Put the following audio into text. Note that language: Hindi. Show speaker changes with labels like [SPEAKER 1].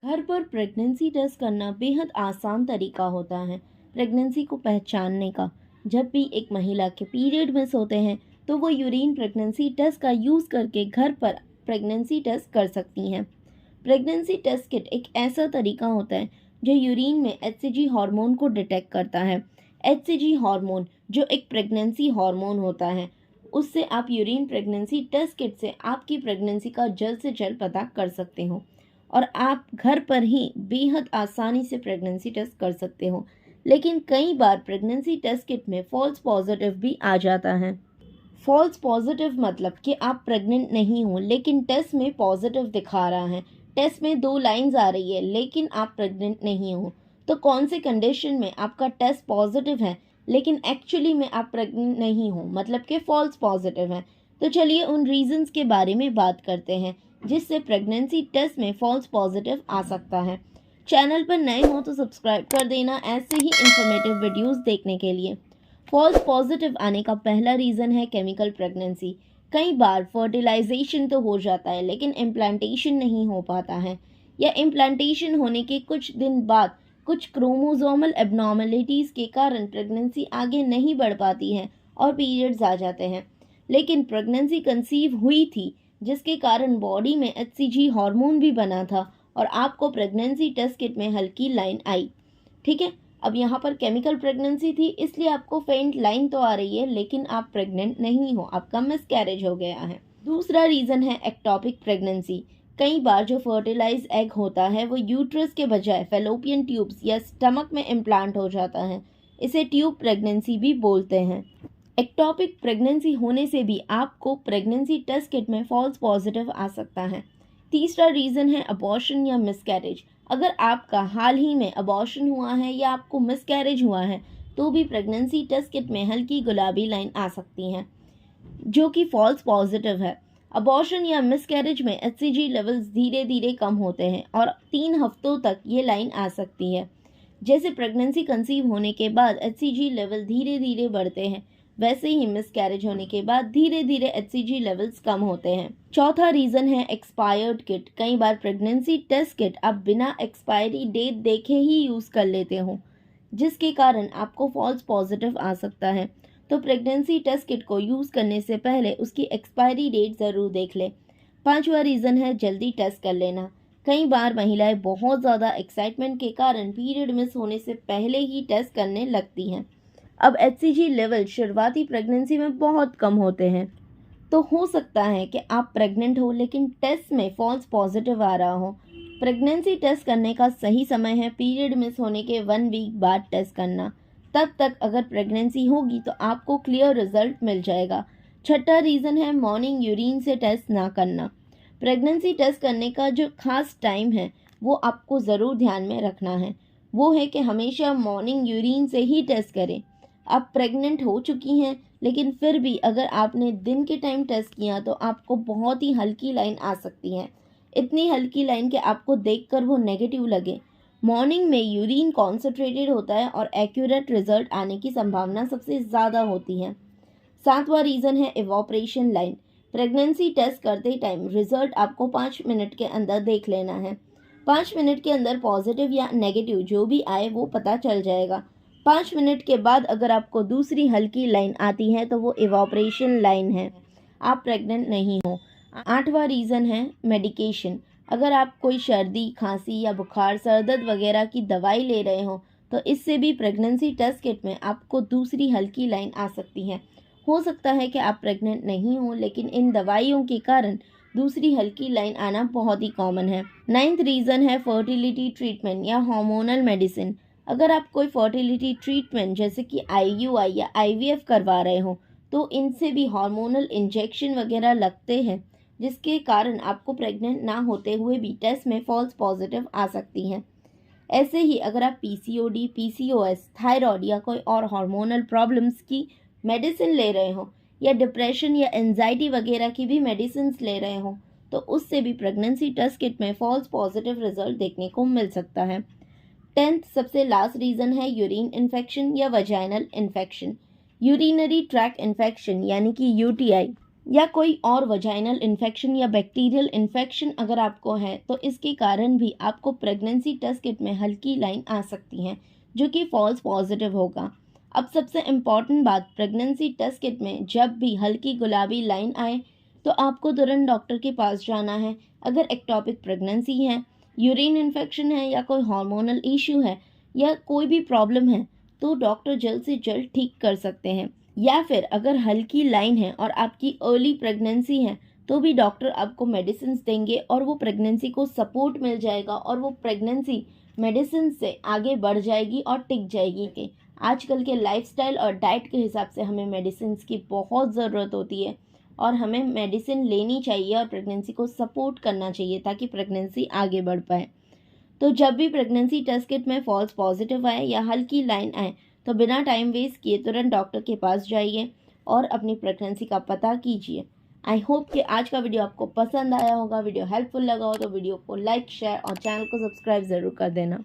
[SPEAKER 1] घर पर प्रेगनेंसी टेस्ट करना बेहद आसान तरीका होता है प्रेगनेंसी को पहचानने का। जब भी एक महिला के पीरियड मिस होते हैं तो वो यूरिन प्रेगनेंसी टेस्ट का यूज़ करके घर पर प्रेगनेंसी टेस्ट कर सकती हैं। प्रेगनेंसी टेस्ट किट एक ऐसा तरीका होता है जो यूरिन में एचसीजी हार्मोन को डिटेक्ट करता है। एचसीजी हार्मोन जो एक प्रेगनेंसी हार्मोन होता है, उससे आप यूरिन प्रेगनेंसी टेस्ट किट से आपकी प्रेगनेंसी का जल्द से जल्द पता कर सकते हो और आप घर पर ही बेहद आसानी से प्रेगनेंसी टेस्ट कर सकते हो। लेकिन कई बार प्रेगनेंसी टेस्ट किट में फॉल्स पॉजिटिव भी आ जाता है। फॉल्स पॉजिटिव मतलब कि आप प्रेग्नेंट नहीं हो लेकिन टेस्ट में पॉजिटिव दिखा रहा है। टेस्ट में 2 लाइंस आ रही है लेकिन आप प्रेग्नेंट नहीं हो। तो कौन से कंडीशन में आपका टेस्ट पॉजिटिव है लेकिन एक्चुअली में आप प्रेग्नेंट नहीं हो, मतलब कि फॉल्स पॉजिटिव है। तो चलिए उन रीजंस के बारे में बात करते हैं जिससे प्रेगनेंसी टेस्ट में फॉल्स पॉजिटिव आ सकता है। चैनल पर नए हो तो सब्सक्राइब कर देना ऐसे ही इंफॉर्मेटिव वीडियोस देखने के लिए। फॉल्स पॉजिटिव आने का पहला रीज़न है केमिकल प्रेगनेंसी। कई बार फर्टिलाइजेशन तो हो जाता है लेकिन इम्प्लांटेशन नहीं हो पाता है, या इम्प्लांटेशन होने के कुछ दिन बाद कुछ क्रोमोसोमल एबनॉर्मलिटीज़ के कारण प्रेगनेंसी आगे नहीं बढ़ पाती है और पीरियड्स आ जाते हैं। लेकिन प्रेगनेंसी कंसीव हुई थी जिसके कारण बॉडी में एचसीजी हार्मोन भी बना था और आपको प्रेगनेंसी टेस्ट किट में हल्की लाइन आई। ठीक है, अब यहाँ पर केमिकल प्रेगनेंसी थी इसलिए आपको फेंट लाइन तो आ रही है लेकिन आप प्रेग्नेंट नहीं हो, आपका मिसकैरेज हो गया है। दूसरा रीज़न है एक्टोपिक प्रेगनेंसी। कई बार जो फर्टिलाइज एग होता है वो यूट्रस के बजाय फेलोपियन ट्यूब्स या स्टमक में इम्प्लांट हो जाता है। इसे ट्यूब प्रेगनेंसी भी बोलते हैं। एक्टोपिक प्रेगनेंसी होने से भी आपको प्रेगनेंसी टेस्ट किट में फॉल्स पॉजिटिव आ सकता है। तीसरा रीज़न है अबॉर्शन या मिसकैरेज। अगर आपका हाल ही में अबॉर्शन हुआ है या आपको मिसकैरेज हुआ है तो भी प्रेगनेंसी टेस्ट किट में हल्की गुलाबी लाइन आ सकती हैं जो कि फॉल्स पॉजिटिव है। अबॉर्शन या मिसकैरेज में एचसीजी लेवल्स धीरे धीरे कम होते हैं और 3 हफ्तों तक ये लाइन आ सकती है। जैसे प्रेगनेंसी कंसीव होने के बाद एचसीजी लेवल धीरे धीरे बढ़ते हैं, वैसे ही मिसकैरेज होने के बाद धीरे धीरे एचसीजी लेवल्स कम होते हैं। चौथा रीज़न है एक्सपायर्ड किट। कई बार प्रेगनेंसी टेस्ट किट आप बिना एक्सपायरी डेट देखे ही यूज़ कर लेते हो जिसके कारण आपको फॉल्स पॉजिटिव आ सकता है। तो प्रेगनेंसी टेस्ट किट को यूज़ करने से पहले उसकी एक्सपायरी डेट ज़रूर देख लें। पांचवा रीज़न है जल्दी टेस्ट कर लेना। कई बार महिलाएं बहुत ज़्यादा एक्साइटमेंट के कारण पीरियड मिस होने से पहले ही टेस्ट करने लगती हैं। अब एचसीजी लेवल शुरुआती प्रेगनेंसी में बहुत कम होते हैं, तो हो सकता है कि आप प्रेग्नेंट हो लेकिन टेस्ट में फॉल्स पॉजिटिव आ रहा हो। प्रेगनेंसी टेस्ट करने का सही समय है पीरियड मिस होने के 1 वीक बाद टेस्ट करना। तब तक अगर प्रेगनेंसी होगी तो आपको क्लियर रिजल्ट मिल जाएगा। छठा रीज़न है मॉर्निंग यूरिन से टेस्ट ना करना। प्रेगनेंसी टेस्ट करने का जो खास टाइम है वो आपको ज़रूर ध्यान में रखना है, वो है कि हमेशा मॉर्निंग यूरिन से ही टेस्ट करें। आप प्रेग्नेंट हो चुकी हैं लेकिन फिर भी अगर आपने दिन के टाइम टेस्ट किया तो आपको बहुत ही हल्की लाइन आ सकती है, इतनी हल्की लाइन कि आपको देखकर वो नेगेटिव लगे। मॉर्निंग में यूरिन कॉन्सेंट्रेटेड होता है और एक्यूरेट रिजल्ट आने की संभावना सबसे ज़्यादा होती है। सातवां रीज़न है इवॉपरेशन लाइन। प्रेगनेंसी टेस्ट करते टाइम रिजल्ट आपको 5 मिनट के अंदर देख लेना है। 5 मिनट के अंदर पॉजिटिव या नेगेटिव जो भी आए वो पता चल जाएगा। 5 मिनट के बाद अगर आपको दूसरी हल्की लाइन आती है तो वो इवॉपरेशन लाइन है, आप प्रेग्नेंट नहीं हो। आठवां रीज़न है मेडिकेशन। अगर आप कोई सर्दी खांसी या बुखार सर दर्द वगैरह की दवाई ले रहे हो तो इससे भी प्रेगनेंसी टेस्ट किट में आपको दूसरी हल्की लाइन आ सकती है। हो सकता है कि आप प्रेग्नेंट नहीं हो लेकिन इन दवाइयों के कारण दूसरी हल्की लाइन आना बहुत ही कॉमन है। 9th रीज़न है फर्टिलिटी ट्रीटमेंट या हार्मोनल मेडिसिन। अगर आप कोई फर्टिलिटी ट्रीटमेंट जैसे कि आईयूआई या आईवीएफ करवा रहे हो तो इनसे भी हार्मोनल इंजेक्शन वगैरह लगते हैं जिसके कारण आपको प्रेग्नेंट ना होते हुए भी टेस्ट में फॉल्स पॉजिटिव आ सकती हैं। ऐसे ही अगर आप पीसीओडी, पीसीओएस, थायराइड या कोई और हार्मोनल प्रॉब्लम्स की मेडिसिन ले रहे हो या डिप्रेशन या एंजाइटी वगैरह की भी मेडिसिन ले रहे हो तो उससे भी प्रेगनेंसी टेस्ट किट में फॉल्स पॉजिटिव रिजल्ट देखने को मिल सकता है। 10th सबसे लास्ट रीज़न है यूरिन इन्फेक्शन या vaginal infection. Urinary track infection यानी कि यूटीआई या कोई और वजाइनल इन्फेक्शन या बैक्टीरियल इन्फेक्शन अगर आपको है तो इसके कारण भी आपको प्रेगनेंसी टेस्ट किट में हल्की लाइन आ सकती हैं जो कि फॉल्स पॉजिटिव होगा। अब सबसे इम्पॉर्टेंट बात, प्रेगनेंसी टेस्ट किट में जब भी हल्की गुलाबी लाइन आए तो आपको तुरंत डॉक्टर के पास जाना है। अगर एक्टोपिक प्रेगनेंसी है, यूरिन इन्फेक्शन है या कोई हार्मोनल इशू है या कोई भी प्रॉब्लम है तो डॉक्टर जल्द से जल्द ठीक कर सकते हैं। या फिर अगर हल्की लाइन है और आपकी अर्ली प्रेगनेंसी है तो भी डॉक्टर आपको मेडिसिन देंगे और वो प्रेगनेंसी को सपोर्ट मिल जाएगा और वो प्रेगनेंसी मेडिसिन से आगे बढ़ जाएगी और टिक जाएगी। कि आजकल के लाइफस्टाइल और डाइट के हिसाब से हमें मेडिसिन की बहुत ज़रूरत होती है और हमें मेडिसिन लेनी चाहिए और प्रेगनेंसी को सपोर्ट करना चाहिए ताकि प्रेगनेंसी आगे बढ़ पाए। तो जब भी प्रेगनेंसी टेस्ट किट में फॉल्स पॉजिटिव आए या हल्की लाइन आए तो बिना टाइम वेस्ट किए तुरंत डॉक्टर के पास जाइए और अपनी प्रेगनेंसी का पता कीजिए। आई होप कि आज का वीडियो आपको पसंद आया होगा। वीडियो हेल्पफुल लगा हो तो वीडियो को लाइक, शेयर और चैनल को सब्सक्राइब ज़रूर कर देना।